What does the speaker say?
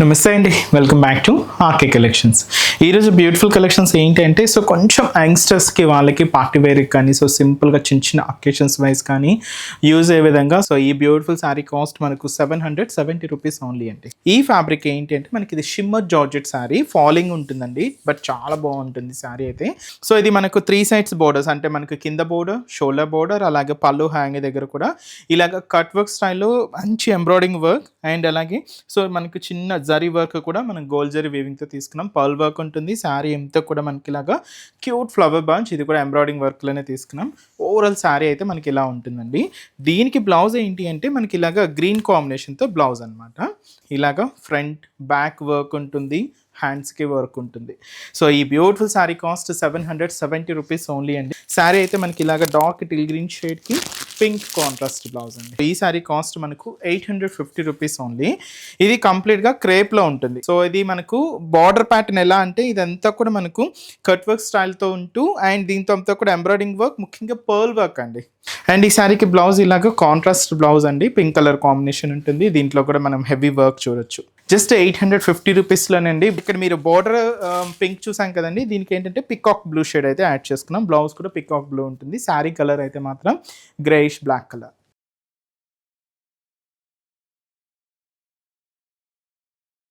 నమస్తే అండి, welcome back to RK collections. ఈరోజు బ్యూటిఫుల్ కలెక్షన్స్ ఏంటంటే కొంచెం యంగ్స్టర్స్కి వాళ్ళకి పార్టీ వేర్కి కానీ సింపుల్గా చిన్న చిన్న అకేషన్స్ వైజ్ కానీ యూజ్ అయ్యే విధంగా ఈ బ్యూటిఫుల్ శారీ కాస్ట్ మనకు 770 రూపీస్ ఓన్లీ అండి. ఈ ఫ్యాబ్రిక్ ఏంటి అంటే మనకి ఇది షిమ్మర్ జార్జెట్ శారీ ఫాలింగ్ ఉంటుందండి, బట్ చాలా బాగుంటుంది శారీ అయితే. ఇది మనకు 3 సైడ్స్ బోర్డర్స్, అంటే మనకు కింద బోర్డర్, షోల్డర్ బోర్డర్, అలాగే పళ్ళు హ్యాంగ్ దగ్గర కూడా ఇలాగ కట్ వర్క్ స్టైల్లో మంచి ఎంబ్రాయిడింగ్ వర్క్, అండ్ అలాగే మనకు చిన్న జరీ వర్క్ కూడా మనం గోల్డ్ జరీ వీవింగ్తో తీసుకున్నాం. పర్ల్ వర్క్ ఉంటుంది. శారీ ఎంతో కూడా మనకి ఇలాగా క్యూట్ ఫ్లవర్ బంచ్, ఇది కూడా ఎంబ్రాయిడింగ్ వర్క్లోనే తీసుకున్నాం. ఓవరాల్ శారీ అయితే మనకి ఇలా ఉంటుందండి. దీనికి బ్లౌజ్ ఏంటి అంటే మనకి ఇలాగా గ్రీన్ కాంబినేషన్తో బ్లౌజ్ అనమాట. ఇలాగా ఫ్రంట్ బ్యాక్ వర్క్ ఉంటుంది, హ్యాండ్స్కి వర్క్ ఉంటుంది. ఈ beautiful sari cost 770 rupees only అండి. శారీ అయితే మనకి ఇలాగ డార్క్ టిల్ గ్రీన్ షేడ్కి పింక్ కాంట్రాస్ట్ బ్లౌజ్ అండి. ఈ శారీ కాస్ట్ మనకు 850 రూపీస్ ఓన్లీ. ఇది కంప్లీట్గా క్రేప్లో ఉంటుంది. ఇది మనకు బార్డర్ ప్యాటర్న్ ఎలా అంటే ఇదంతా కూడా మనకు కట్ వర్క్ స్టైల్తో ఉంటూ, అండ్ దీంతో అంతా కూడా ఎంబ్రాయిడింగ్ వర్క్, ముఖ్యంగా పర్ల్ వర్క్ అండి. అండ్ ఈ శారీకి బ్లౌజ్ ఇలాగ కాంట్రాస్ట్ బ్లౌజ్ అండి, పింక్ కలర్ కాంబినేషన్ ఉంటుంది. దీంట్లో కూడా మనం హెవీ వర్క్ చూడొచ్చు. జస్ట్ 850 రూపీస్లోనండి. ఇక్కడ మీరు బార్డర్ పింక్ చూసాం కదండి, దీనికి ఏంటంటే పికాక్ బ్లూ షేడ్ అయితే యాడ్ చేసుకున్నాం. బ్లౌజ్ కూడా పికాక్ బ్లూ ఉంటుంది. శారీ కలర్ అయితే మాత్రం గ్రేయిష్ బ్లాక్ కలర్.